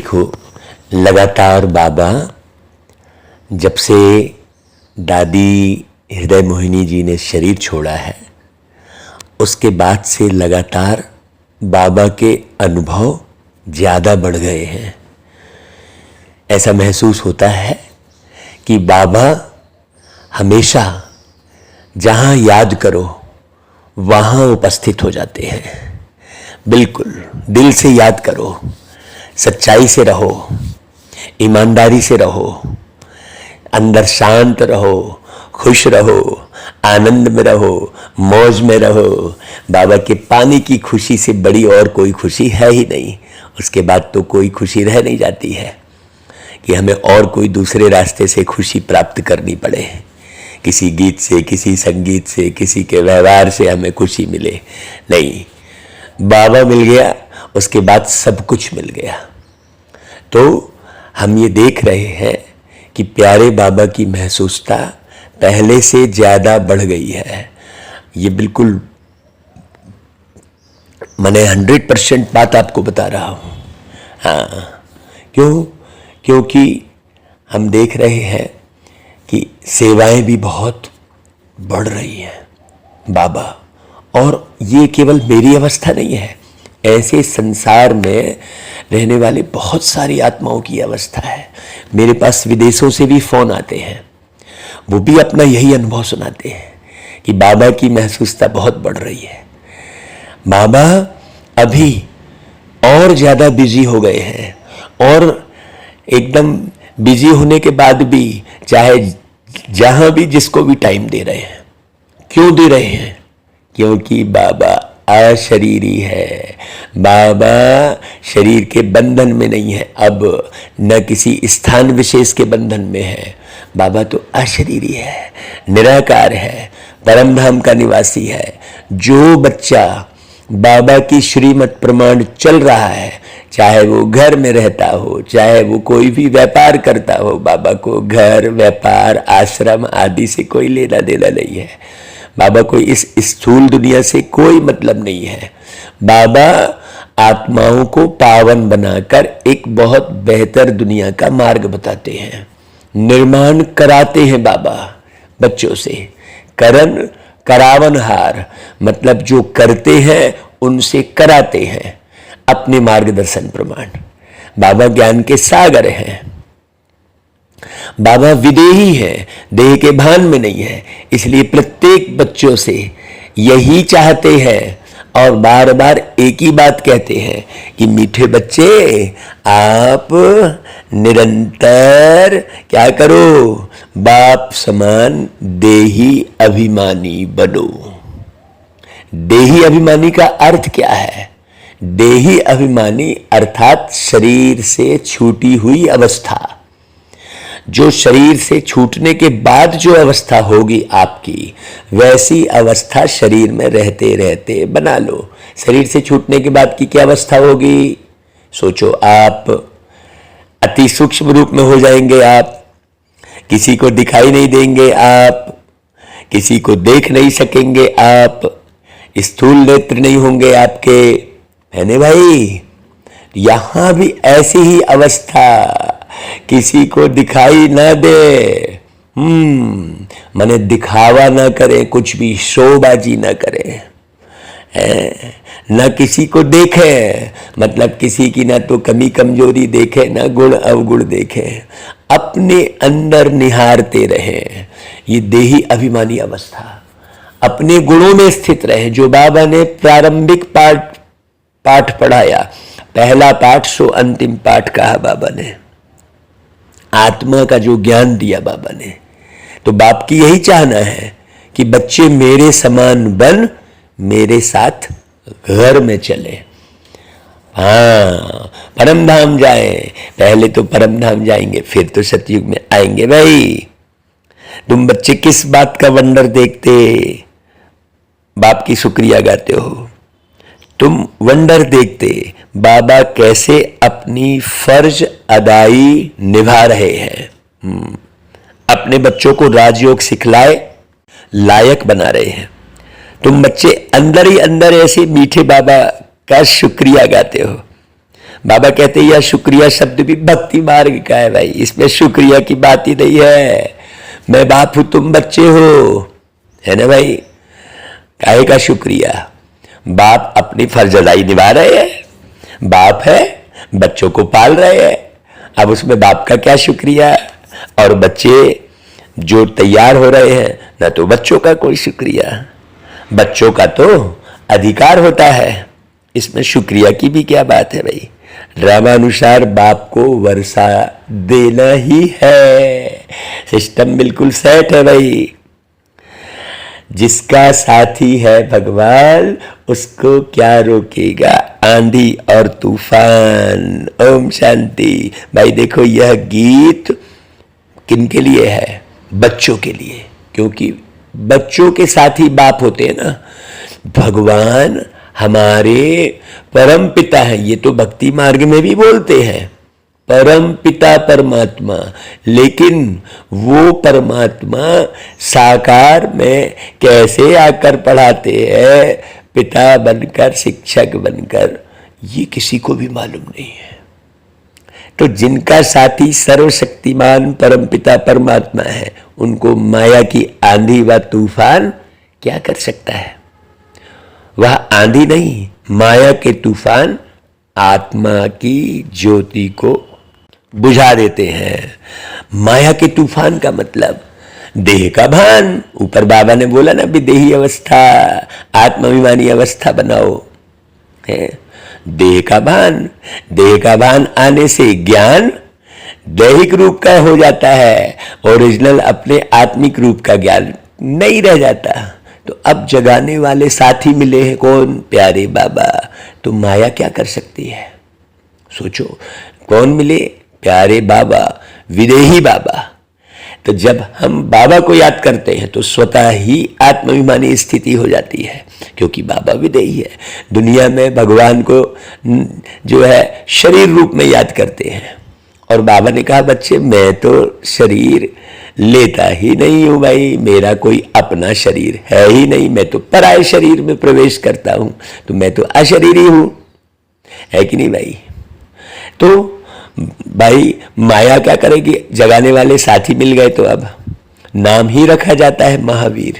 देखो, लगातार बाबा जब से दादी हृदय मोहिनी जी ने शरीर छोड़ा है, उसके बाद से लगातार बाबा के अनुभव ज़्यादा बढ़ गए हैं। ऐसा महसूस होता है कि बाबा हमेशा जहाँ याद करो वहाँ उपस्थित हो जाते हैं। बिल्कुल दिल से याद करो, सच्चाई से रहो, ईमानदारी से रहो, अंदर शांत रहो, खुश रहो, आनंद में रहो, मौज में रहो। बाबा के पानी की खुशी से बड़ी और कोई खुशी है ही नहीं। उसके बाद तो कोई खुशी रह नहीं जाती है कि हमें और कोई दूसरे रास्ते से खुशी प्राप्त करनी पड़े, किसी गीत से, किसी संगीत से, किसी के व्यवहार से हमें खुशी मिले। नहीं, बाबा मिल गया, उसके बाद सब कुछ मिल गया। तो हम ये देख रहे हैं कि प्यारे बाबा की महसूसता पहले से ज़्यादा बढ़ गई है। ये बिल्कुल मैंने 100% बात आपको बता रहा हूँ। हाँ, क्योंकि हम देख रहे हैं कि सेवाएं भी बहुत बढ़ रही हैं बाबा। और ये केवल मेरी अवस्था नहीं है, ऐसे संसार में रहने वाले बहुत सारी आत्माओं की अवस्था है। मेरे पास विदेशों से भी फ़ोन आते हैं, वो भी अपना यही अनुभव सुनाते हैं कि बाबा की महसूसता बहुत बढ़ रही है। बाबा अभी और ज़्यादा बिजी हो गए हैं, और एकदम बिजी होने के बाद भी चाहे जहाँ भी जिसको भी टाइम दे रहे हैं। क्यों दे रहे हैं? क्योंकि बाबा अशरीरी है। बाबा शरीर के बंधन में नहीं है, अब न किसी स्थान विशेष के बंधन में है। बाबा तो अशरीरी है, निराकार है, परम धाम का निवासी है। जो बच्चा बाबा की श्रीमत प्रमाण चल रहा है, चाहे वो घर में रहता हो, चाहे वो कोई भी व्यापार करता हो, बाबा को घर, व्यापार, आश्रम आदि से कोई लेना देना नहीं है। बाबा को इस स्थूल दुनिया से कोई मतलब नहीं है। बाबा आत्माओं को पावन बनाकर एक बहुत बेहतर दुनिया का मार्ग बताते हैं, निर्माण कराते हैं बाबा बच्चों से। करावनहार मतलब जो करते हैं उनसे कराते हैं अपने मार्गदर्शन प्रमाण। बाबा ज्ञान के सागर हैं। बाबा विदेही है, देह के भान में नहीं है। इसलिए प्रत्येक बच्चों से यही चाहते हैं और बार बार एक ही बात कहते हैं कि मीठे बच्चे, आप निरंतर क्या करो, बाप समान देही अभिमानी बनो। देही अभिमानी का अर्थ क्या है? देही अभिमानी अर्थात शरीर से छूटी हुई अवस्था। जो शरीर से छूटने के बाद जो अवस्था होगी आपकी, वैसी अवस्था शरीर में रहते रहते बना लो। शरीर से छूटने के बाद की क्या अवस्था होगी? सोचो, आप अति सूक्ष्म रूप में हो जाएंगे। आप किसी को दिखाई नहीं देंगे, आप किसी को देख नहीं सकेंगे, आप स्थूल नेत्र नहीं होंगे आपके, है ना भाई? यहां भी ऐसी ही अवस्था, किसी को दिखाई ना दे, माने दिखावा ना करें, कुछ भी शोबाजी ना करें, न किसी को देखें, मतलब किसी की ना तो कमी कमजोरी देखे, ना गुण अवगुण देखे, अपने अंदर निहारते रहें। ये देही अभिमानी अवस्था, अपने गुणों में स्थित रहे। जो बाबा ने प्रारंभिक पाठ पढ़ाया, पहला पाठ सो अंतिम पाठ कहा बाबा ने, आत्मा का जो ज्ञान दिया बाबा ने, तो बाप की यही चाहना है कि बच्चे मेरे समान बन, मेरे साथ घर में चले। हाँ, परम धाम जाए। पहले तो परम धाम जाएंगे, फिर तो सतयुग में आएंगे। भाई तुम बच्चे किस बात का वंडर देखते, बाप की शुक्रिया गाते हो? तुम वंडर देखते बाबा कैसे अपनी फर्ज अदाई निभा रहे हैं। अपने बच्चों को राजयोग सिखलाए लायक बना रहे हैं। तुम बच्चे अंदर ही अंदर ऐसे मीठे बाबा का शुक्रिया गाते हो। बाबा कहते हैं यह शुक्रिया शब्द भी भक्ति मार्ग का है भाई, इसमें शुक्रिया की बात ही नहीं है। मैं बाप हूं, तुम बच्चे हो, है ना भाई। काहे का शुक्रिया? बाप अपनी फर्ज अदाई निभा रहे हैं, बाप है, बच्चों को पाल रहे हैं, अब उसमें बाप का क्या शुक्रिया। और बच्चे जो तैयार हो रहे हैं, ना तो बच्चों का कोई शुक्रिया, बच्चों का तो अधिकार होता है, इसमें शुक्रिया की भी क्या बात है भाई। ड्रामानुसार बाप को वर्षा देना ही है, सिस्टम बिल्कुल सेट है भाई। जिसका साथी है भगवान, उसको क्या रोकेगा आंधी और तूफान। ओम शांति। भाई देखो, यह गीत किनके लिए है? बच्चों के लिए, क्योंकि बच्चों के साथी बाप होते हैं ना। भगवान हमारे परम पिता हैं, ये तो भक्ति मार्ग में भी बोलते हैं, परम पिता परमात्मा। लेकिन वो परमात्मा साकार में कैसे आकर पढ़ाते हैं, पिता बनकर, शिक्षक बनकर, ये किसी को भी मालूम नहीं है। तो जिनका साथी सर्वशक्तिमान परमपिता परमात्मा है, उनको माया की आंधी व तूफान क्या कर सकता है? वह आंधी नहीं, माया के तूफान आत्मा की ज्योति को बुझा देते हैं। माया के तूफान का मतलब देह का भान। ऊपर बाबा ने बोला ना, विदेही अवस्था, आत्माभिमानी अवस्था बनाओ, है देह का भान। देह का भान आने से ज्ञान दैहिक रूप का हो जाता है, ओरिजिनल अपने आत्मिक रूप का ज्ञान नहीं रह जाता। तो अब जगाने वाले साथी मिले हैं, कौन? प्यारे बाबा। तो माया क्या कर सकती है? सोचो, कौन मिले? प्यारे बाबा, विदेही बाबा। तो जब हम बाबा को याद करते हैं तो स्वतः ही आत्माभिमानी स्थिति हो जाती है, क्योंकि बाबा विदेही है। दुनिया में भगवान को जो है शरीर रूप में याद करते हैं, और बाबा ने कहा बच्चे मैं तो शरीर लेता ही नहीं हूं भाई, मेरा कोई अपना शरीर है ही नहीं, मैं तो पराये शरीर में प्रवेश करता हूं, तो मैं तो अशरीरी हूं, है कि नहीं भाई। तो भाई माया क्या करेगी? जगाने वाले साथी मिल गए तो अब नाम ही रखा जाता है महावीर।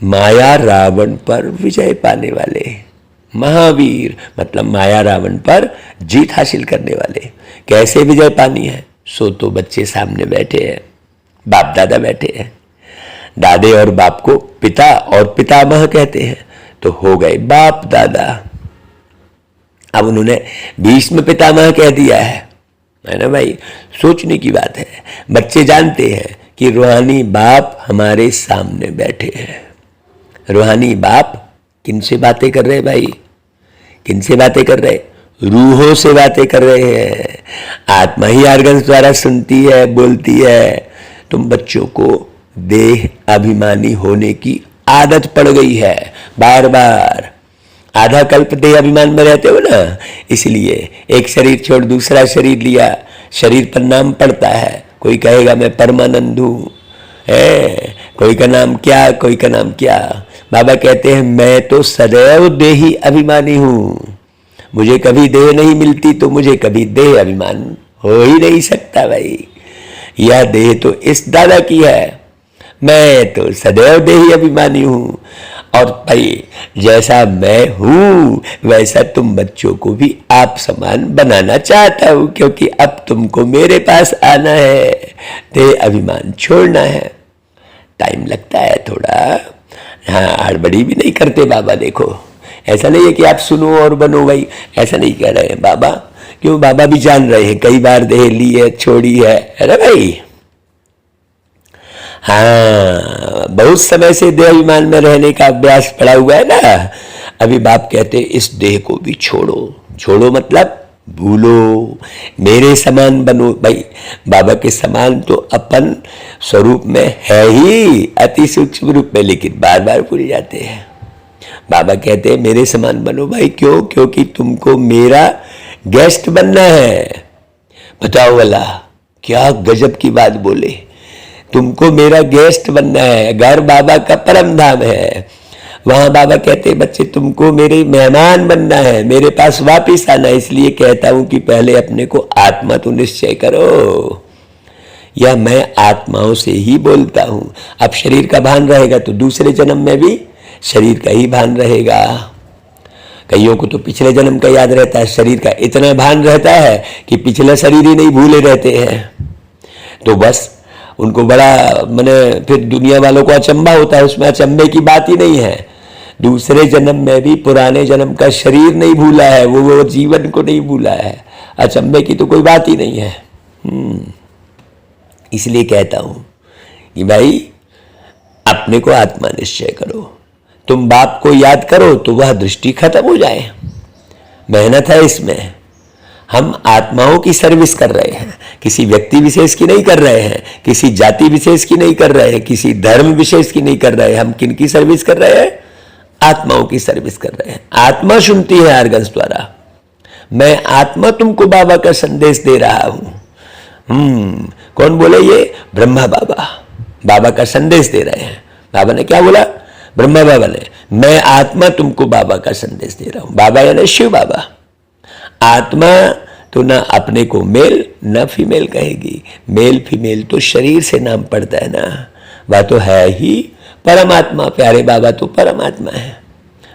माया रावण पर विजय पाने वाले महावीर, मतलब माया रावण पर जीत हासिल करने वाले। कैसे विजय पानी है? सो तो बच्चे सामने बैठे हैं, बाप दादा बैठे हैं, दादे और बाप को पिता और पितामह कहते हैं, तो हो गए बाप दादा। अब उन्होंने भीष्म पितामह कह दिया है ना भाई। सोचने की बात है। बच्चे जानते हैं कि रूहानी बाप हमारे सामने बैठे हैं। रूहानी बाप किनसे बातें कर रहे हैं भाई? किनसे बातें कर रहे? रूहों से बातें कर रहे हैं। आत्मा ही आर्गन्स द्वारा सुनती है, बोलती है। तुम बच्चों को देह अभिमानी होने की आदत पड़ गई है, बार बार आधा कल्प देह अभिमान में रहते हो ना, इसलिए एक शरीर छोड़ दूसरा शरीर लिया, शरीर पर नाम पड़ता है। कोई कहेगा मैं परमानंद हूं, है कोई का नाम क्या, कोई का नाम क्या। बाबा कहते हैं मैं तो सदैव देही अभिमानी हूं, मुझे कभी देह नहीं मिलती तो मुझे कभी देह अभिमान हो ही नहीं सकता भाई। यह देह तो इस दादा की है, मैं तो सदैव देही अभिमानी हूं। और भाई जैसा मैं हूं वैसा तुम बच्चों को भी आप समान बनाना चाहता हूं, क्योंकि अब तुमको मेरे पास आना है, देह अभिमान छोड़ना है। टाइम लगता है थोड़ा, हाँ हड़बड़ी भी नहीं करते बाबा। देखो ऐसा नहीं है कि आप सुनो और बनो भाई, ऐसा नहीं कह रहे हैं बाबा, क्यों बाबा भी जान रहे हैं कई बार देह ली है, छोड़ी है ना भाई। हाँ बहुत समय से देह अभिमान में रहने का अभ्यास पड़ा हुआ है ना। अभी बाप कहते इस देह को भी छोड़ो। छोड़ो मतलब भूलो, मेरे समान बनो भाई। बाबा के समान तो अपन स्वरूप में है ही, अति सूक्ष्म रूप में, लेकिन बार बार भूल जाते हैं। बाबा कहते हैं मेरे समान बनो भाई। क्यों? क्योंकि तुमको मेरा गेस्ट बनना है। बताओ वाला क्या गजब की बात बोले, तुमको मेरा गेस्ट बनना है। घर बाबा का परम धाम है, वहां बाबा कहते बच्चे तुमको मेरे मेहमान बनना है, मेरे पास वापिस आना, इसलिए कहता हूं कि पहले अपने को आत्मा तो निश्चय करो। या मैं आत्माओं से ही बोलता हूं। अब शरीर का भान रहेगा तो दूसरे जन्म में भी शरीर का ही भान रहेगा। कईयों को तो पिछले जन्म का याद रहता है, शरीर का इतना भान रहता है कि पिछला शरीर ही नहीं भूले रहते हैं। तो बस उनको बड़ा माने फिर दुनिया वालों को अचंभा होता है, उसमें अचंभे की बात ही नहीं है। दूसरे जन्म में भी पुराने जन्म का शरीर नहीं भूला है, वो जीवन को नहीं भूला है, अचंभे की तो कोई बात ही नहीं है। इसलिए कहता हूं कि भाई अपने को आत्मा निश्चय करो। तुम बाप को याद करो तो वह दृष्टि खत्म हो जाए। मेहनत है इसमें। हम आत्माओं की सर्विस कर रहे हैं, किसी व्यक्ति विशेष की नहीं कर रहे हैं, किसी जाति विशेष की नहीं कर रहे हैं, किसी धर्म विशेष की नहीं कर रहे हैं। हम किन की सर्विस कर रहे हैं? आत्माओं की सर्विस कर रहे हैं। आत्मा सुनती है आर्गन्स द्वारा। मैं आत्मा तुमको बाबा का संदेश दे रहा हूं। कौन बोले? ये ब्रह्मा बाबा। बाबा का संदेश दे रहे हैं। बाबा ने क्या बोला? ब्रह्मा बाबा ने, मैं आत्मा तुमको बाबा का संदेश दे रहा हूं। बाबा यानी शिव बाबा। आत्मा तो ना अपने को मेल ना फीमेल कहेगी। मेल फीमेल तो शरीर से नाम पड़ता है ना, वह तो है ही परमात्मा। प्यारे बाबा तो परमात्मा है।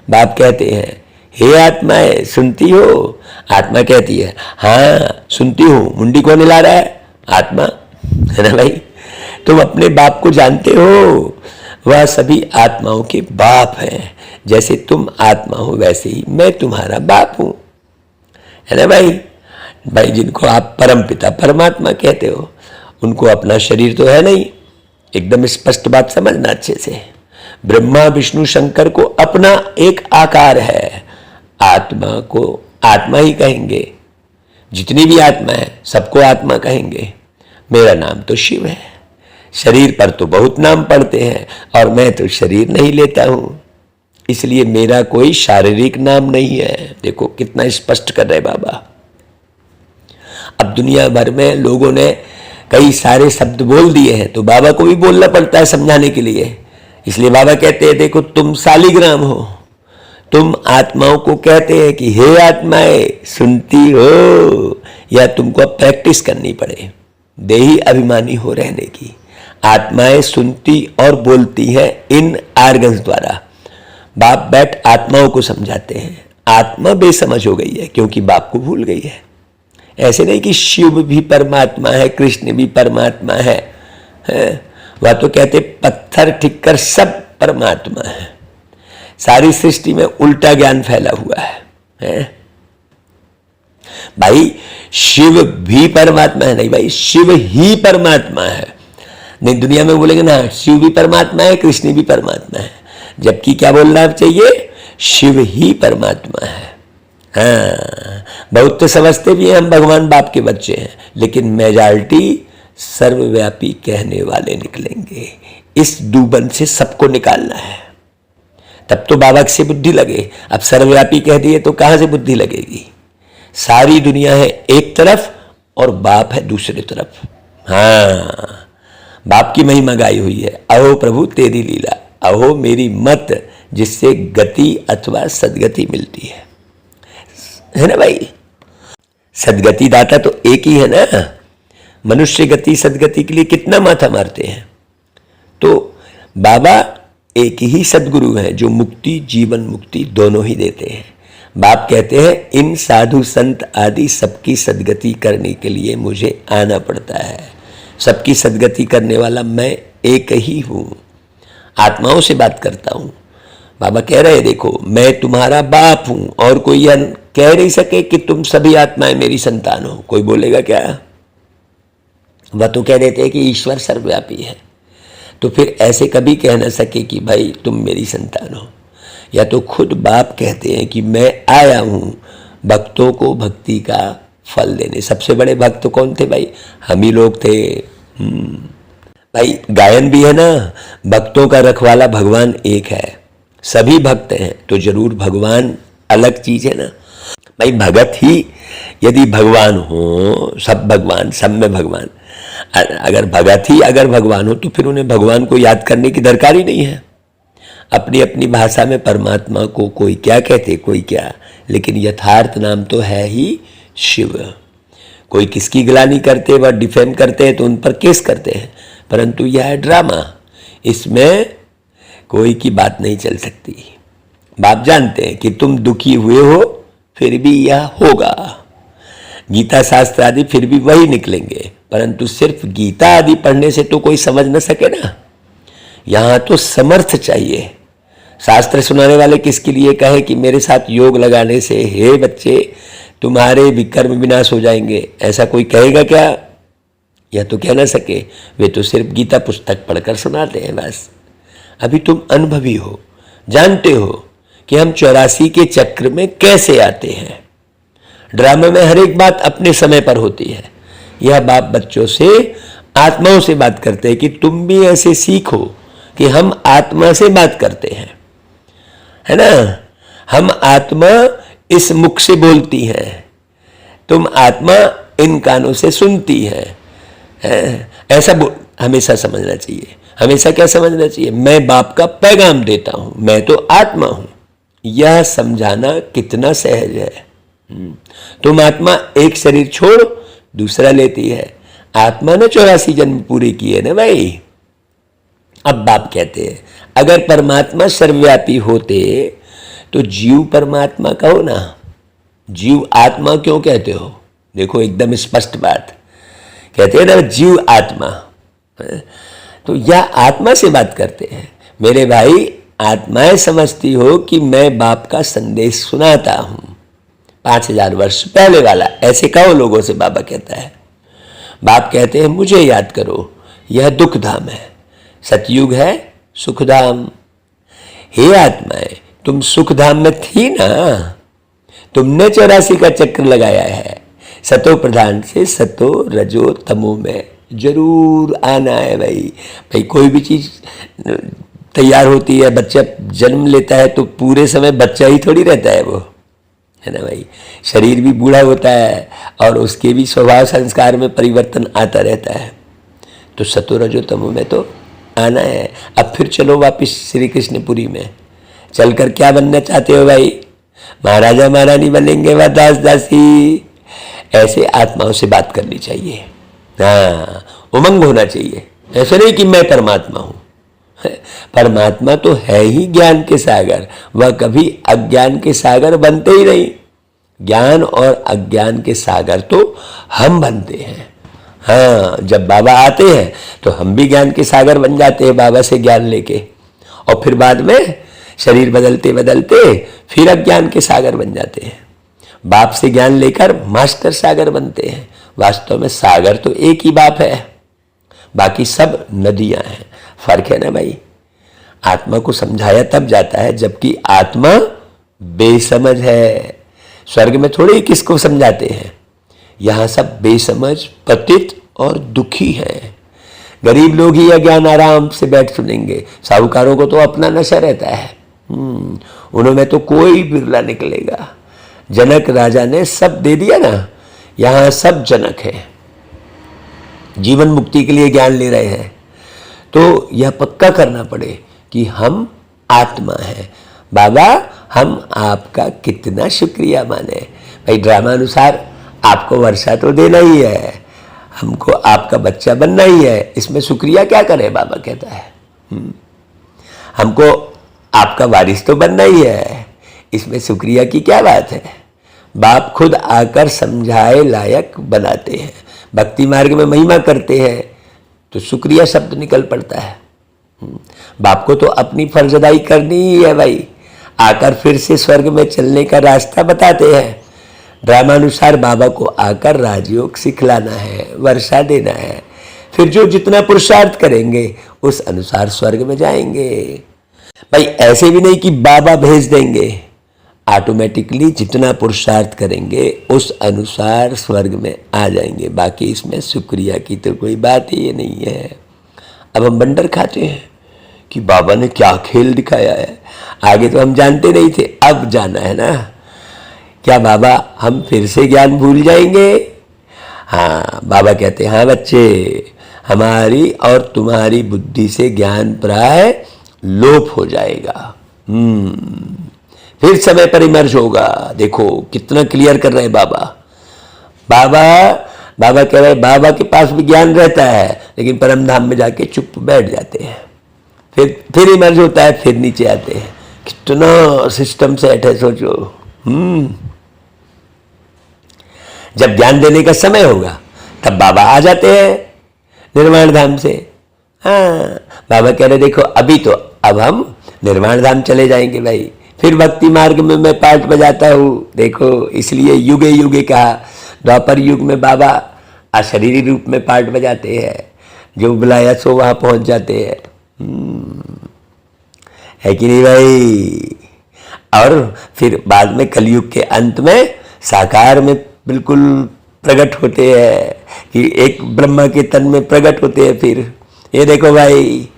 बाप कहते हैं हे आत्माएं सुनती हो? आत्मा कहती है हाँ सुनती हूं। मुंडी कौन हिला रहा है? आत्मा है ना भाई। तुम अपने बाप को जानते हो? वह सभी आत्माओं के बाप हैं। जैसे तुम आत्मा हो वैसे ही मैं तुम्हारा बाप हूं, है ना भाई। भाई जिनको आप परम पिता परमात्मा कहते हो, उनको अपना शरीर तो है नहीं। एकदम स्पष्ट बात समझना अच्छे से। ब्रह्मा विष्णु शंकर को अपना एक आकार है। आत्मा को आत्मा ही कहेंगे। जितनी भी आत्मा है सबको आत्मा कहेंगे। मेरा नाम तो शिव है। शरीर पर तो बहुत नाम पड़ते हैं और मैं तो शरीर नहीं लेता हूं, इसलिए मेरा कोई शारीरिक नाम नहीं है। देखो कितना स्पष्ट कर रहे बाबा। अब दुनिया भर में लोगों ने कई सारे शब्द बोल दिए हैं, तो बाबा को भी बोलना पड़ता है समझाने के लिए। इसलिए बाबा कहते हैं देखो तुम शालिग्राम हो। तुम आत्माओं को कहते हैं कि हे आत्माएं सुनती हो, या तुमको अब प्रैक्टिस करनी पड़े देही अभिमानी हो रहने की। आत्माएं सुनती और बोलती हैं इन आर्गन्स द्वारा। बाप बैठ आत्माओं को समझाते हैं। आत्मा बेसमझ हो गई है क्योंकि बाप को भूल गई है। ऐसे नहीं कि शिव भी परमात्मा है, कृष्ण भी परमात्मा है। वह तो कहते पत्थर ठिक्कर सब परमात्मा है। सारी सृष्टि में उल्टा ज्ञान फैला हुआ है। भाई शिव भी परमात्मा है? नहीं भाई, शिव ही परमात्मा है। नहीं दुनिया में बोलेंगे ना शिव भी परमात्मा है, कृष्ण भी परमात्मा है, जबकि क्या बोलना चाहिए? शिव ही परमात्मा है। हाँ, बहुत तो समझते भी हैं हम भगवान बाप के बच्चे हैं, लेकिन मेजॉरिटी सर्वव्यापी कहने वाले निकलेंगे। इस डूबन से सबको निकालना है, तब तो बाबा से बुद्धि लगे। अब सर्वव्यापी कह दिए तो कहां से बुद्धि लगेगी? सारी दुनिया है एक तरफ और बाप है दूसरी तरफ। हाँ, बाप की महिमा गाई हुई है। अहो प्रभु तेरी लीला, अहो मेरी मत, जिससे गति अथवा सदगति मिलती है ना भाई। सदगति दाता तो एक ही है ना। मनुष्य गति सदगति के लिए कितना माथा मारते हैं। तो बाबा एक ही सदगुरु हैं जो मुक्ति जीवन मुक्ति दोनों ही देते हैं। बाप कहते हैं इन साधु संत आदि सबकी सदगति करने के लिए मुझे आना पड़ता है। सबकी सदगति करने वाला मैं एक ही हूं। आत्माओं से बात करता हूं। बाबा कह रहे देखो मैं तुम्हारा बाप हूं, और कोई यह कह नहीं सके कि तुम सभी आत्माएं मेरी संतान हो। कोई बोलेगा क्या? वह तो कह देते हैं कि ईश्वर सर्वव्यापी है। तो फिर ऐसे कभी कह ना सके कि भाई तुम मेरी संतान हो। या तो खुद बाप कहते हैं कि मैं आया हूं भक्तों को भक्ति का फल देने। सबसे बड़े भक्त कौन थे भाई? हम ही लोग थे। भाई गायन भी है ना, भक्तों का रखवाला भगवान एक है। सभी भक्त हैं तो जरूर भगवान अलग चीज है ना भाई। भगत ही यदि भगवान हो, सब भगवान, सब में भगवान, अगर भगत ही अगर भगवान हो तो फिर उन्हें भगवान को याद करने की दरकार ही नहीं है। अपनी अपनी भाषा में परमात्मा को कोई क्या कहते, कोई क्या, लेकिन यथार्थ नाम तो है ही शिव। कोई किसकी गिलानी करते, वह डिफेम करते हैं तो उन पर केस करते हैं, परंतु यह है ड्रामा, इसमें कोई की बात नहीं चल सकती। बाप जानते हैं कि तुम दुखी हुए हो, फिर भी यह होगा। गीता शास्त्र आदि फिर भी वही निकलेंगे, परंतु सिर्फ गीता आदि पढ़ने से तो कोई समझ न सके ना। यहां तो समर्थ चाहिए। शास्त्र सुनाने वाले किसके लिए कहे कि मेरे साथ योग लगाने से हे बच्चे तुम्हारे विकर्म विनाश हो जाएंगे, ऐसा कोई कहेगा क्या? यह तो कह ना सके, वे तो सिर्फ गीता पुस्तक पढ़कर सुनाते हैं बस। अभी तुम अनुभवी हो, जानते हो कि हम 84 के चक्र में कैसे आते हैं। ड्रामा में हर एक बात अपने समय पर होती है। यह बाप बच्चों से, आत्माओं से बात करते हैं कि तुम भी ऐसे सीखो कि हम आत्मा से बात करते हैं, है ना। हम आत्मा इस मुख से बोलती है, तुम आत्मा इन कानों से सुनती है। ऐसा हमेशा समझना चाहिए। हमेशा क्या समझना चाहिए? मैं बाप का पैगाम देता हूं, मैं तो आत्मा हूं। यह समझाना कितना सहज है। तुम आत्मा एक शरीर छोड़ दूसरा लेती है। आत्मा ने 84 जन्म पूरे किए ना भाई। अब बाप कहते हैं अगर परमात्मा सर्वव्यापी होते तो जीव परमात्मा कहो ना। जीव आत्मा क्यों कहते हो? देखो एकदम स्पष्ट बात कहते हैं ना, जीव आत्मा। तो यह आत्मा से बात करते हैं। मेरे भाई, आत्माएं समझती हो कि मैं बाप का संदेश सुनाता हूं 5000 वर्ष पहले वाला, ऐसे कहो लोगों से। बाबा कहता है, बाप कहते हैं मुझे याद करो, यह दुख धाम है, सतयुग है सुखधाम। हे आत्माएं, तुम सुखधाम में थी ना, तुमने 84 का चक्र लगाया है। सतो प्रधान से सतो रजो तमो में जरूर आना है भाई। भाई कोई भी चीज तैयार होती है, बच्चा जन्म लेता है तो पूरे समय बच्चा ही थोड़ी रहता है वो, है ना भाई। शरीर भी बूढ़ा होता है और उसके भी स्वभाव संस्कार में परिवर्तन आता रहता है। तो सतो रजो तमो में तो आना है। अब फिर चलो वापिस श्री कृष्णपुरी में। चलकर क्या बनना चाहते हो भाई? महाराजा महारानी बनेंगे व दास दासी। ऐसे आत्माओं से बात करनी चाहिए। हाँ, उमंग होना चाहिए। ऐसा नहीं कि मैं परमात्मा हूं। परमात्मा तो है ही ज्ञान के सागर, वह कभी अज्ञान के सागर बनते ही नहीं। ज्ञान और अज्ञान के सागर तो हम बनते हैं। हाँ, जब बाबा आते हैं तो हम भी ज्ञान के सागर बन जाते हैं बाबा से ज्ञान लेके, और फिर बाद में शरीर बदलते बदलते फिर अज्ञान के सागर बन जाते हैं। बाप से ज्ञान लेकर मास्टर सागर बनते हैं। वास्तव में सागर तो एक ही बाप है, बाकी सब नदियां हैं। फर्क है ना भाई। आत्मा को समझाया तब जाता है जबकि आत्मा बेसमझ है। स्वर्ग में थोड़े ही किसको समझाते हैं। यहां सब बेसमझ, पतित और दुखी हैं। गरीब लोग ही अज्ञान आराम से बैठ सुनेंगे। साहूकारों को तो अपना नशा रहता है। उन्होंने तो कोई बिरला निकलेगा। जनक राजा ने सब दे दिया ना, यहां सब जनक है। जीवन मुक्ति के लिए ज्ञान ले रहे हैं तो यह पक्का करना पड़े कि हम आत्मा हैं। बाबा, हम आपका कितना शुक्रिया माने। भाई ड्रामा अनुसार आपको वर्षा तो देना ही है, हमको आपका बच्चा बनना ही है, इसमें शुक्रिया क्या करें? बाबा कहता है हमको आपका वारिस तो बनना ही है, इसमें शुक्रिया की क्या बात है। बाप खुद आकर समझाए लायक बनाते हैं। भक्ति मार्ग में महिमा करते हैं तो शुक्रिया शब्द निकल पड़ता है। बाप को तो अपनी फर्ज अदाई करनी ही है भाई। आकर फिर से स्वर्ग में चलने का रास्ता बताते हैं। ड्रामानुसार बाबा को आकर राजयोग सिखलाना है, वर्षा देना है। फिर जो जितना पुरुषार्थ करेंगे उस अनुसार स्वर्ग में जाएंगे। भाई ऐसे भी नहीं कि बाबा भेज देंगे, ऑटोमेटिकली जितना पुरुषार्थ करेंगे उस अनुसार स्वर्ग में आ जाएंगे। बाकी इसमें शुक्रिया की तो कोई बात ही नहीं है। अब हम बंडर खाते हैं कि बाबा ने क्या खेल दिखाया है। आगे तो हम जानते नहीं थे, अब जाना है ना। क्या बाबा हम फिर से ज्ञान भूल जाएंगे? हाँ, बाबा कहते हैं हाँ बच्चे, हमारी और तुम्हारी बुद्धि से ज्ञान प्राय लोप हो जाएगा। फिर समय पर इमर्ज होगा। देखो कितना क्लियर कर रहे हैं बाबा। बाबा कह रहे हैं बाबा के पास भी ज्ञान रहता है, लेकिन परम धाम में जाके चुप बैठ जाते हैं। फिर इमर्ज होता है, फिर नीचे आते हैं। कितना सिस्टम सेट है, सोचो। जब ज्ञान देने का समय होगा तब बाबा आ जाते हैं निर्वाण धाम से। हाँ, बाबा कह रहे देखो अभी तो अब हम निर्वाण धाम चले जाएंगे भाई, फिर भक्ति मार्ग में मैं पार्ट बजाता हूँ। देखो इसलिए युगे युगे कहा। द्वापर युग में बाबा अशरीरी रूप में पार्ट बजाते हैं, जो बुलाया सो वहां पहुंच जाते हैं। है कि नहीं भाई? और फिर बाद में कलयुग के अंत में साकार में बिल्कुल प्रकट होते हैं कि एक ब्रह्मा के तन में प्रकट होते हैं। फिर ये देखो भाई,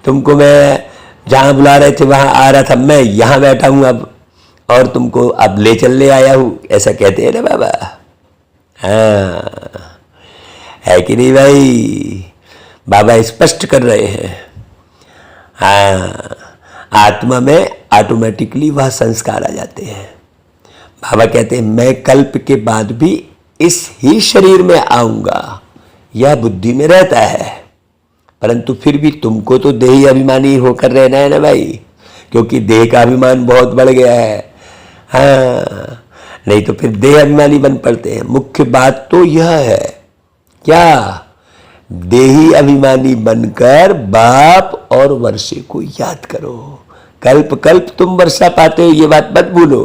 तुमको मैं जहां बुला रहे थे वहां आ रहा था, मैं यहां बैठा हूं अब, और तुमको अब ले चलने आया हूं, ऐसा कहते हैं ना बाबा। हाँ, है कि नहीं भाई? बाबा स्पष्ट कर रहे हैं। हाँ, आत्मा में ऑटोमेटिकली वह संस्कार आ जाते हैं। बाबा कहते हैं मैं कल्प के बाद भी इस ही शरीर में आऊंगा, यह बुद्धि में रहता है, परंतु फिर भी तुमको तो देही अभिमानी होकर रहना है ना भाई, क्योंकि देह का अभिमान बहुत बढ़ गया है। हाँ, नहीं तो फिर देह अभिमानी बन पड़ते हैं। मुख्य बात तो यह है, क्या देही अभिमानी बनकर बाप और वर्षे को याद करो। कल्प कल्प तुम वर्षा पाते हो, ये बात मत भूलो।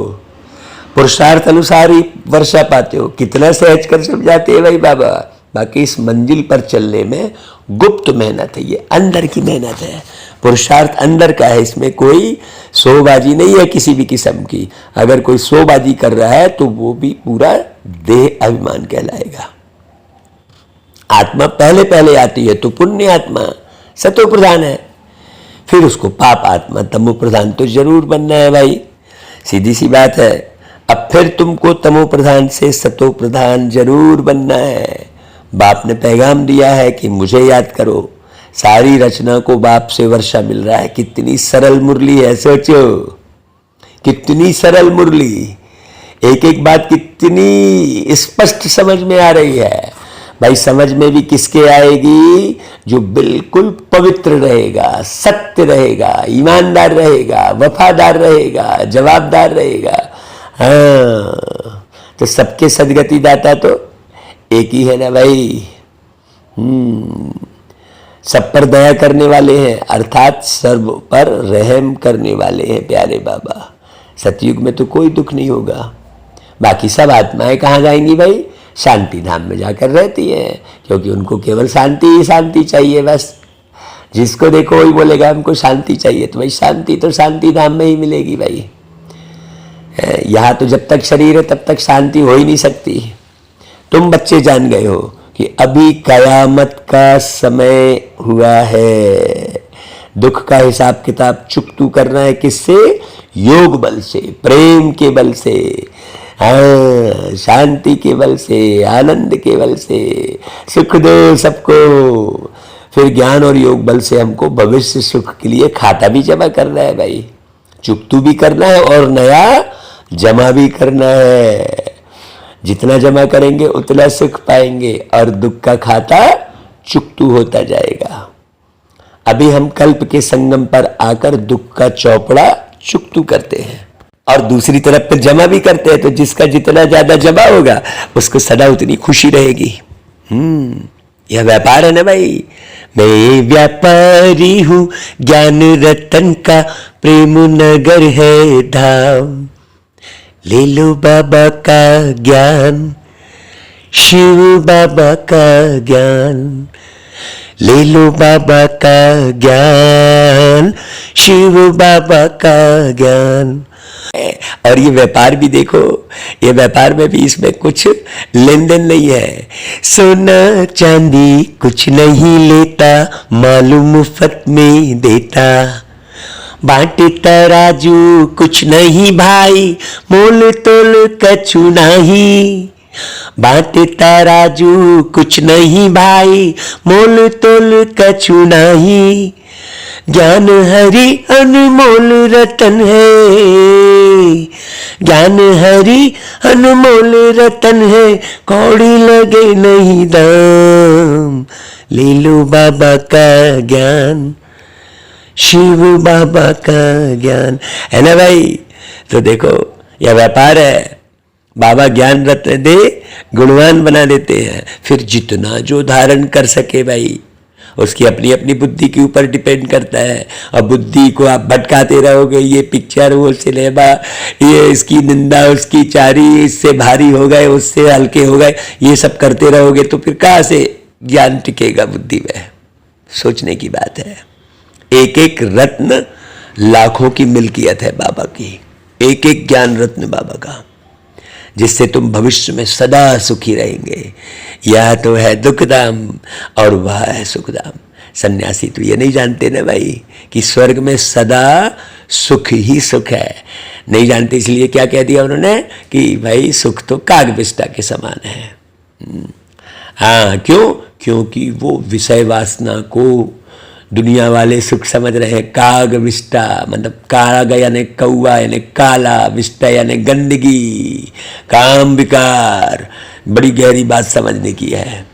पुरुषार्थ अनुसार ही वर्षा पाते हो। कितना सहज कर समझाते हैं भाई बाबा। बाकी इस मंजिल पर चलने में गुप्त मेहनत है, ये अंदर की मेहनत है। पुरुषार्थ अंदर का है, इसमें कोई शोबाजी नहीं है किसी भी किस्म की। अगर कोई शोबाजी कर रहा है तो वो भी पूरा देह अभिमान कहलाएगा। आत्मा पहले पहले आती है तो पुण्य आत्मा सतो प्रधान है, फिर उसको पाप आत्मा तमो प्रधान तो जरूर बनना है भाई, सीधी सी बात है। अब फिर तुमको तमो प्रधान से सतो प्रधान जरूर बनना है। बाप ने पैगाम दिया है कि मुझे याद करो। सारी रचना को बाप से वर्षा मिल रहा है। कितनी सरल मुरली है, सोचो कितनी सरल मुरली। एक एक बात कितनी स्पष्ट समझ में आ रही है भाई। समझ में भी किसके आएगी? जो बिल्कुल पवित्र रहेगा, सत्य रहेगा, ईमानदार रहेगा, वफादार रहेगा, जवाबदार रहेगा। हाँ, तो सबके सदगति दाता तो एक ही है ना भाई। सब पर दया करने वाले हैं, अर्थात सर्व पर रहम करने वाले हैं प्यारे बाबा। सतयुग में तो कोई दुख नहीं होगा। बाकी सब आत्माएं कहाँ जाएंगी भाई? शांति धाम में जाकर रहती हैं, क्योंकि उनको केवल शांति ही शांति चाहिए बस। जिसको देखो वही बोलेगा हमको शांति चाहिए, तो भाई शांति तो शांति धाम में ही मिलेगी भाई। यहाँ तो जब तक शरीर है तब तक शांति हो ही नहीं सकती। तुम बच्चे जान गए हो कि अभी कयामत का समय हुआ है। दुख का हिसाब किताब चुकतू करना है किससे? योग बल से, प्रेम के बल से, हाँ, शांति के बल से, आनंद के बल से। सुख दो सबको। फिर ज्ञान और योग बल से हमको भविष्य सुख के लिए खाता भी जमा करना है भाई, चुकतू भी करना है और नया जमा भी करना है। जितना जमा करेंगे उतना सुख पाएंगे और दुख का खाता चुकतू होता जाएगा। अभी हम कल्प के संगम पर आकर दुख का चौपड़ा चुकतू करते हैं और दूसरी तरफ पर जमा भी करते हैं। तो जिसका जितना ज्यादा जमा होगा उसको सदा उतनी खुशी रहेगी। यह व्यापार है ना भाई। मैं व्यापारी हूं, ज्ञान रतन का प्रेम नगर है धाम। ले लो बाबा का ज्ञान, शिव बाबा का ज्ञान। ले लो बाबा का ज्ञान, शिव बाबा का ज्ञान। और ये व्यापार भी देखो, ये व्यापार में भी इसमें कुछ लेन देन नहीं है। सोना चांदी कुछ नहीं लेता, मालूम मुफ्त में देता। बांटे तराजू कुछ नहीं भाई, मोल तोल कछु नहीं। बाटे तराजू कुछ नहीं भाई, मोल तोल कछु नहीं। ज्ञान हरि अनमोल रतन है, ज्ञान हरि अनमोल रतन है, कौड़ी लगे नहीं दाम। ले लो बाबा का ज्ञान, शिव बाबा का ज्ञान, है ना भाई। तो देखो यह व्यापार है, बाबा ज्ञान रत्न दे गुणवान बना देते हैं। फिर जितना जो धारण कर सके भाई, उसकी अपनी अपनी बुद्धि के ऊपर डिपेंड करता है। और बुद्धि को आप भटकाते रहोगे, ये पिक्चर वो सिनेमा, ये इसकी निंदा उसकी चारी, इससे भारी हो गए उससे हल्के हो गए, ये सब करते रहोगे तो फिर कहाँ से ज्ञान टिकेगा बुद्धि में। सोचने की बात है। एक एक रत्न लाखों की मिल्कियत है बाबा की, एक एक ज्ञान रत्न बाबा का, जिससे तुम भविष्य में सदा सुखी रहेंगे। यह तो है दुखधाम और वह है सुखधाम। सन्यासी तो ये नहीं जानते ना भाई कि स्वर्ग में सदा सुख ही सुख है। नहीं जानते, इसलिए क्या कह दिया उन्होंने कि भाई सुख तो कागविष्टा के समान है। हाँ, क्यों? क्योंकि वो विषय वासना को दुनिया वाले सुख समझ रहे हैं। काग विष्टा मतलब काग यानी कौआ यानी काला, विष्टा यानी गंदगी, काम विकार। बड़ी गहरी बात समझने की है।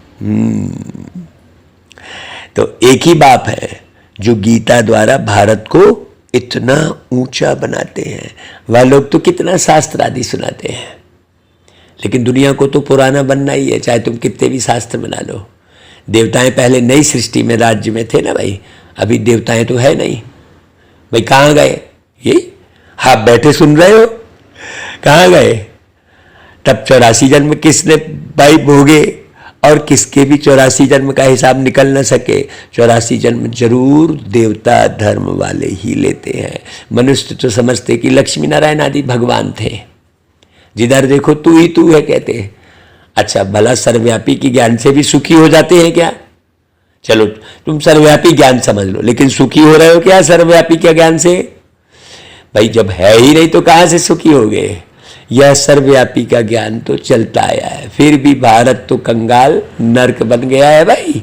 तो एक ही बाप है जो गीता द्वारा भारत को इतना ऊंचा बनाते हैं। वह लोग तो कितना शास्त्र आदि सुनाते हैं, लेकिन दुनिया को तो पुराना बनना ही है, चाहे तुम कितने भी शास्त्र बना लो। देवताएं पहले नई सृष्टि में राज्य में थे ना भाई, अभी देवताएं तो है नहीं भाई। कहाँ गए ये? आप बैठे सुन रहे हो, कहाँ गए? तब 84 जन्म किसने भाई भोगे, और किसके भी 84 जन्म का हिसाब निकल न सके। 84 जन्म जरूर देवता धर्म वाले ही लेते हैं। मनुष्य तो समझते कि लक्ष्मी नारायण आदि भगवान थे, जिधर देखो तू ही तू है कहते। अच्छा, भला सर्वव्यापी की ज्ञान से भी सुखी हो जाते हैं क्या? चलो तुम सर्वव्यापी ज्ञान समझ लो, लेकिन सुखी हो रहे हो क्या सर्वव्यापी के ज्ञान से? भाई जब है ही नहीं तो कहां से सुखी हो गए? यह सर्वव्यापी का ज्ञान तो चलता आया है, फिर भी भारत तो कंगाल नर्क बन गया है भाई।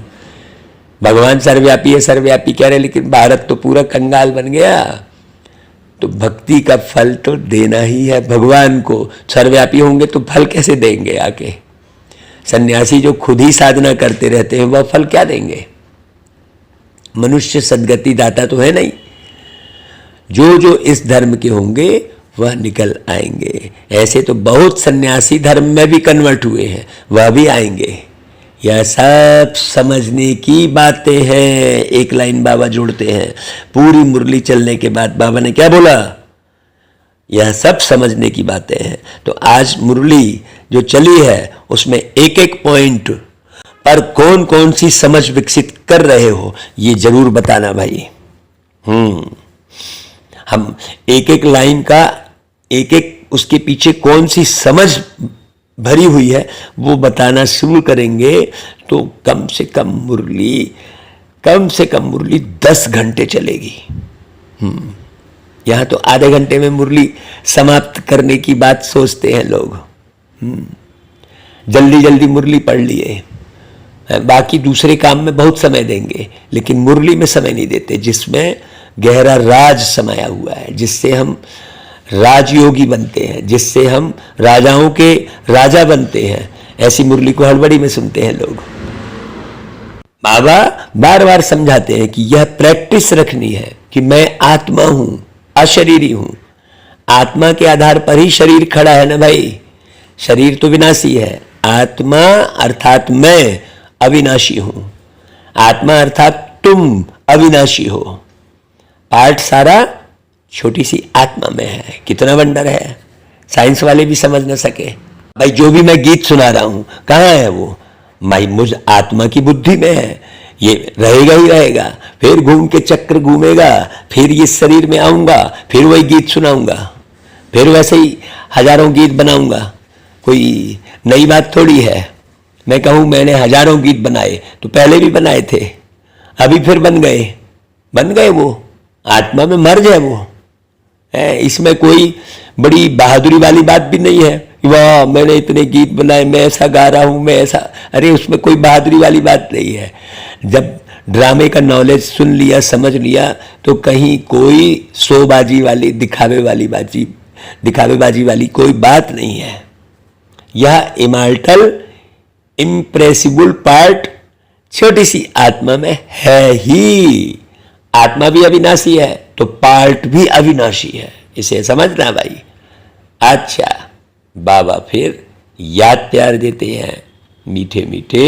भगवान सर्वव्यापी है सर्वव्यापी कह रहे, लेकिन भारत तो पूरा कंगाल बन गया। तो भक्ति का फल तो देना ही है भगवान को। सर्वव्यापी होंगे तो फल कैसे देंगे आके? सन्यासी जो खुद ही साधना करते रहते हैं वह फल क्या देंगे? मनुष्य सद्गति दाता तो है नहीं। जो जो इस धर्म के होंगे वह निकल आएंगे। ऐसे तो बहुत सन्यासी धर्म में भी कन्वर्ट हुए हैं, वह भी आएंगे। यह सब समझने की बातें हैं। एक लाइन बाबा जोड़ते हैं, पूरी मुरली चलने के बाद बाबा ने क्या बोला? यह सब समझने की बातें हैं। तो आज मुरली जो चली है उसमें एक एक पॉइंट पर कौन कौन सी समझ विकसित कर रहे हो ये जरूर बताना भाई। हम एक एक लाइन का एक एक उसके पीछे कौन सी समझ भरी हुई है वो बताना शुरू करेंगे तो कम से कम मुरली 10 घंटे चलेगी। यहां तो आधे घंटे में मुरली समाप्त करने की बात सोचते हैं लोग। जल्दी जल्दी मुरली पढ़ लिए, बाकी दूसरे काम में बहुत समय देंगे, लेकिन मुरली में समय नहीं देते, जिसमें गहरा राज समाया हुआ है, जिससे हम राजयोगी बनते हैं, जिससे हम राजाओं के राजा बनते हैं। ऐसी मुरली को हड़बड़ी में सुनते हैं लोग। बाबा बार बार समझाते हैं कि यह प्रैक्टिस रखनी है कि मैं आत्मा हूं, अशरीरी हूं। आत्मा के आधार पर ही शरीर खड़ा है ना भाई। शरीर तो विनाशी है, आत्मा अर्थात मैं अविनाशी हूं। आत्मा अर्थात तुम अविनाशी हो। पार्ट सारा छोटी सी आत्मा में है। कितना वंडर है, साइंस वाले भी समझ न सके। भाई जो भी मैं गीत सुना रहा हूं कहां है वो? भाई मुझ आत्मा की बुद्धि में है, ये रहेगा ही रहेगा। फिर घूम के चक्र घूमेगा, फिर इस शरीर में आऊंगा, फिर वही गीत सुनाऊंगा, फिर वैसे ही हजारों गीत बनाऊंगा। कोई नई बात थोड़ी है। मैं कहूं मैंने हजारों गीत बनाए तो पहले भी बनाए थे, अभी फिर बन गए वो। आत्मा में मर्ज है वो, इसमें कोई बड़ी बहादुरी वाली बात भी नहीं है, वाह मैंने इतने गीत बनाए, मैं ऐसा गा रहा हूं, मैं ऐसा, अरे उसमें कोई बहादुरी वाली बात नहीं है। जब ड्रामे का नॉलेज सुन लिया, समझ लिया, तो कहीं कोई शोबाजी वाली, दिखावेबाजी वाली कोई बात नहीं है। यह इमॉर्टल इम्प्रेसिबल पार्ट छोटी सी आत्मा में है ही। आत्मा भी अविनाशी है तो पार्ट भी अविनाशी है, इसे समझना भाई। अच्छा, बाबा फिर याद प्यार देते हैं, मीठे मीठे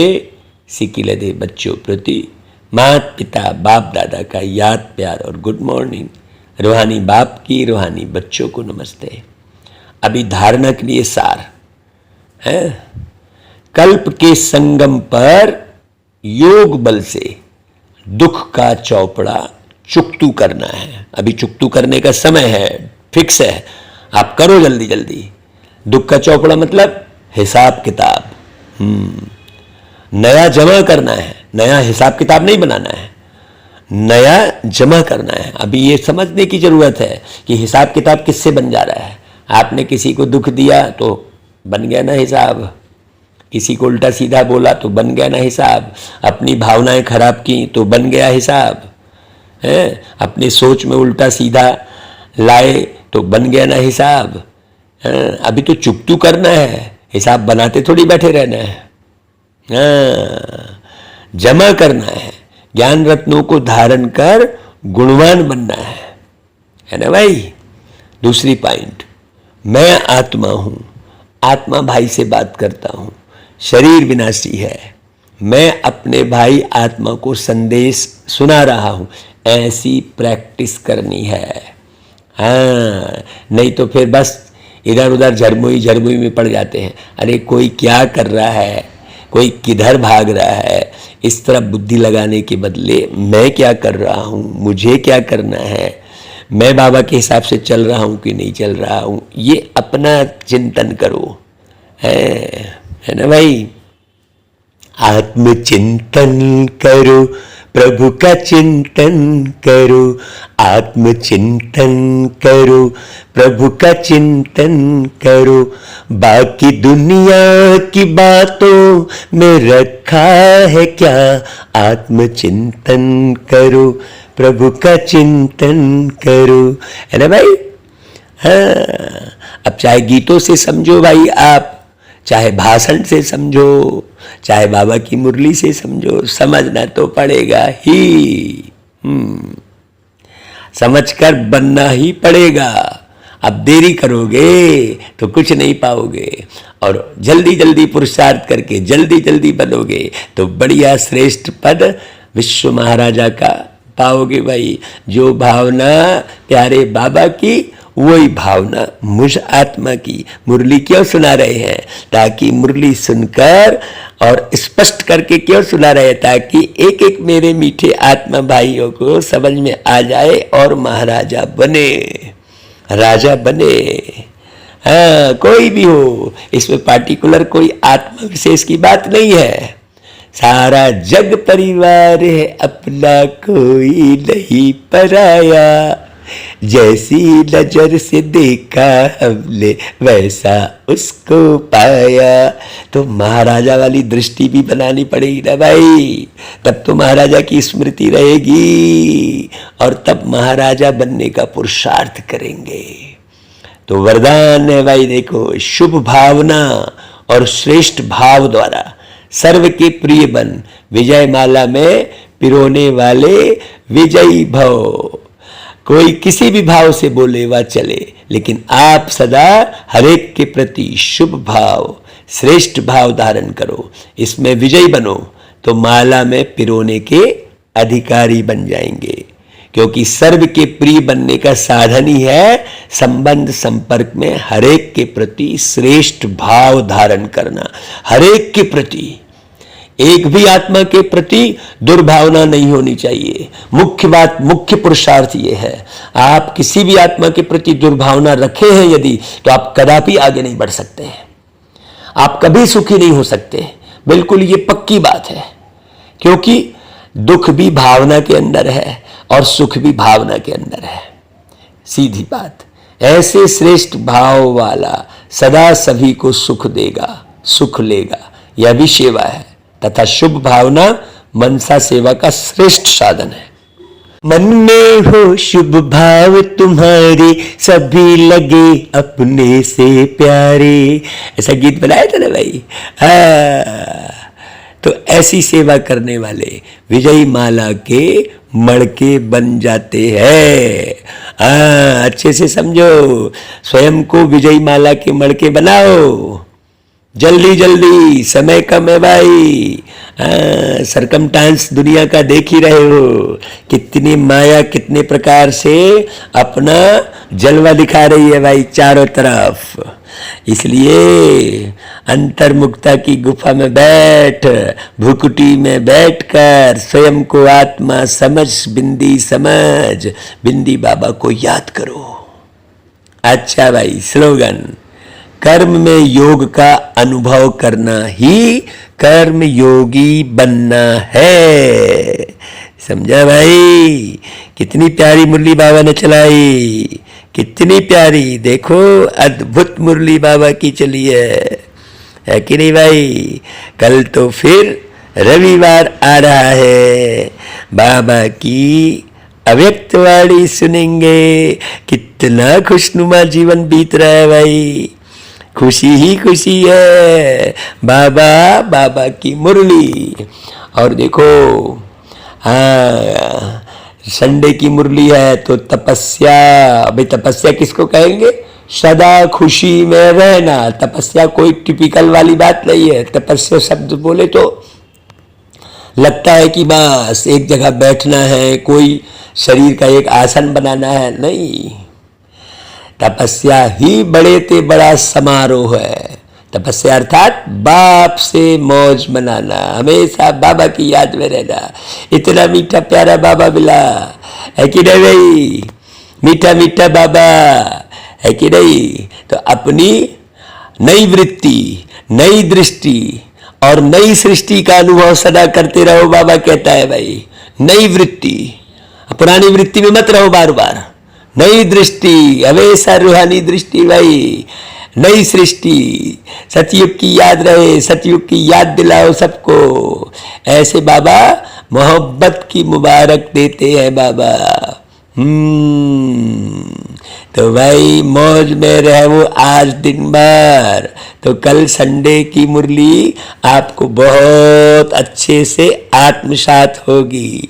सिकिलदे बच्चों प्रति माता पिता बाप दादा का याद प्यार और गुड मॉर्निंग। रूहानी बाप की, रूहानी बच्चों को नमस्ते। अभी धारणा के लिए सार है, कल्प के संगम पर योग बल से दुख का चौपड़ा चुकतू करना है। अभी चुकतू करने का समय है, फिक्स है, आप करो जल्दी जल्दी। दुख का चौपड़ा मतलब हिसाब किताब, नया जमा करना है, नया हिसाब किताब नहीं बनाना है, नया जमा करना है। अभी ये समझने की जरूरत है कि हिसाब किताब किससे बन जा रहा है। आपने किसी को दुख दिया तो बन गया ना हिसाब, किसी को उल्टा सीधा बोला तो बन गया ना हिसाब, अपनी भावनाएं खराब की तो बन गया हिसाब है, अपनी सोच में उल्टा सीधा लाए तो बन गया ना हिसाब है। अभी तो चुकतू करना है, हिसाब बनाते थोड़ी बैठे रहना है। जमा करना है, ज्ञान रत्नों को धारण कर गुणवान बनना है ना भाई। दूसरी पॉइंट, मैं आत्मा हूं, आत्मा भाई से बात करता हूं, शरीर विनाशी है, मैं अपने भाई आत्मा को संदेश सुना रहा हूं, ऐसी प्रैक्टिस करनी है। हाँ, नहीं तो फिर बस इधर उधर झरमुई में पड़ जाते हैं। अरे कोई क्या कर रहा है, कोई किधर भाग रहा है, इस तरह बुद्धि लगाने के बदले मैं क्या कर रहा हूं, मुझे क्या करना है, मैं बाबा के हिसाब से चल रहा हूं कि नहीं चल रहा हूं, ये अपना चिंतन करो, है ना भाई। आत्मचिंतन करो, प्रभु का चिंतन करो, आत्मचिंतन करो, प्रभु का चिंतन करो, बाकी दुनिया की बातों में रखा है क्या, आत्मचिंतन करो, प्रभु का चिंतन करो, है ना भाई। हाँ, अब चाहे गीतों से समझो भाई आप, चाहे भाषण से समझो, चाहे बाबा की मुरली से समझो, समझना तो पड़ेगा ही। समझकर बनना ही पड़ेगा। अब देरी करोगे तो कुछ नहीं पाओगे, और जल्दी जल्दी पुरुषार्थ करके जल्दी जल्दी बनोगे तो बढ़िया श्रेष्ठ पद विश्व महाराजा का पाओगे भाई। जो भावना प्यारे बाबा की, वही भावना मुझ आत्मा की। मुरली क्यों सुना रहे हैं, ताकि मुरली सुनकर और स्पष्ट करके क्यों सुना रहे, ताकि एक एक मेरे मीठे आत्मा भाइयों को समझ में आ जाए और महाराजा बने, राजा बने। हाँ, कोई भी हो, इसमें पार्टिकुलर कोई आत्मा विशेष की बात नहीं है। सारा जग परिवार है अपना, कोई नहीं पराया, जैसी नजर से देखा हमने वैसा उसको पाया। तो महाराजा वाली दृष्टि भी बनानी पड़ेगी ना भाई, तब तो महाराजा की स्मृति रहेगी और तब महाराजा बनने का पुरुषार्थ करेंगे। तो वरदान है भाई, देखो, शुभ भावना और श्रेष्ठ भाव द्वारा सर्व के प्रिय बन, विजय माला में पिरोने वाले विजयी भव। कोई किसी भी भाव से बोले वा चले, लेकिन आप सदा हरेक के प्रति शुभ भाव, श्रेष्ठ भाव धारण करो, इसमें विजयी बनो, तो माला में पिरोने के अधिकारी बन जाएंगे। क्योंकि सर्व के प्रिय बनने का साधन ही है संबंध संपर्क में हरेक के प्रति श्रेष्ठ भाव धारण करना। हरेक के प्रति, एक भी आत्मा के प्रति दुर्भावना नहीं होनी चाहिए। मुख्य बात, मुख्य पुरुषार्थ ये है, आप किसी भी आत्मा के प्रति दुर्भावना रखे हैं यदि, तो आप कदापि आगे नहीं बढ़ सकते हैं, आप कभी सुखी नहीं हो सकते। बिल्कुल ये पक्की बात है, क्योंकि दुख भी भावना के अंदर है और सुख भी भावना के अंदर है। सीधी बात, ऐसे श्रेष्ठ भाव वाला सदा सभी को सुख देगा, सुख लेगा। यह भी सेवा है तथा शुभ भावना मनसा सेवा का श्रेष्ठ साधन है। मन में हो शुभ भाव तुम्हारे, सभी लगे अपने से प्यारे, ऐसा गीत बनाया था ना भाई। तो ऐसी सेवा करने वाले विजयी माला के मड़के बन जाते हैं। अच्छे से समझो, स्वयं को विजयी माला के मड़के बनाओ। जल्दी जल्दी, समय कम है भाई। सरकमस्टांस दुनिया का देख ही रहे हो, कितनी माया कितने प्रकार से अपना जलवा दिखा रही है भाई चारों तरफ। इसलिए अंतर्मुक्ता की गुफा में बैठ, भुकुटी में बैठकर स्वयं को आत्मा समझ, बिंदी समझ, बिंदी बाबा को याद करो। अच्छा भाई, स्लोगन, कर्म में योग का अनुभव करना ही कर्म योगी बनना है। समझा भाई? कितनी प्यारी मुरली बाबा ने चलाई, कितनी प्यारी। देखो, अद्भुत मुरली बाबा की चली है कि नहीं भाई? कल तो फिर रविवार आ रहा है, बाबा की अव्यक्त वाणी सुनेंगे। कितना खुशनुमा जीवन बीत रहा है भाई, खुशी ही खुशी है। बाबा की मुरली। और देखो, संडे की मुरली है तो तपस्या। भाई तपस्या किसको कहेंगे? सदा खुशी में रहना। तपस्या कोई टिपिकल वाली बात नहीं है। तपस्या शब्द बोले तो लगता है कि बस एक जगह बैठना है, कोई शरीर का एक आसन बनाना है। नहीं, तपस्या ही बड़े ते बड़ा समारोह है। तपस्या अर्थात बाप से मौज मनाना, हमेशा बाबा की याद में रहना। इतना मीठा प्यारा बाबा मिला है कि नहीं भाई? मीठा मीठा बाबा है कि नहीं? तो अपनी नई वृत्ति, नई दृष्टि और नई सृष्टि का अनुभव सदा करते रहो। बाबा कहता है भाई, नई वृत्ति, पुरानी वृत्ति में मत रहो बार बार। नई दृष्टि, हमेशा रूहानी दृष्टि भाई। नई सृष्टि, सतयुग की याद रहे, सतयुग की याद दिलाओ सबको। ऐसे बाबा मोहब्बत की मुबारक देते हैं बाबा। तो भाई मौज में रहो आज दिन भर। तो कल संडे की मुरली आपको बहुत अच्छे से आत्मसात होगी।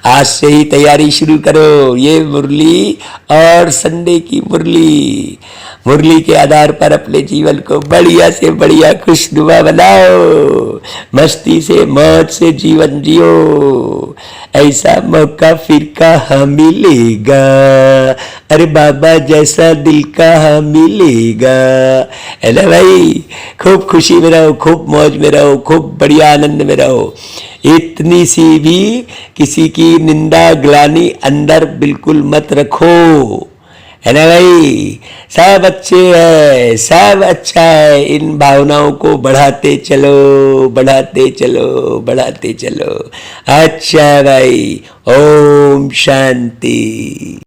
आज से ही तैयारी शुरू करो। ये मुरली और संडे की मुरली, मुरली के आधार पर अपने जीवन को बढ़िया से बढ़िया खुशनुमा बनाओ। मस्ती से मौज से जीवन जियो। ऐसा मौका फिर कहाँ मिलेगा? अरे बाबा जैसा दिल कहाँ मिलेगा? है ना भाई? खूब खुशी में रहो, खूब मौज में रहो, खूब बढ़िया आनंद में रहो। इतनी सी भी किसी की निंदा ग्लानि अंदर बिल्कुल मत रखो। है ना भाई? सब अच्छे है, सब अच्छा है। इन भावनाओं को बढ़ाते चलो, बढ़ाते चलो, बढ़ाते चलो। अच्छा भाई, ओम शांति।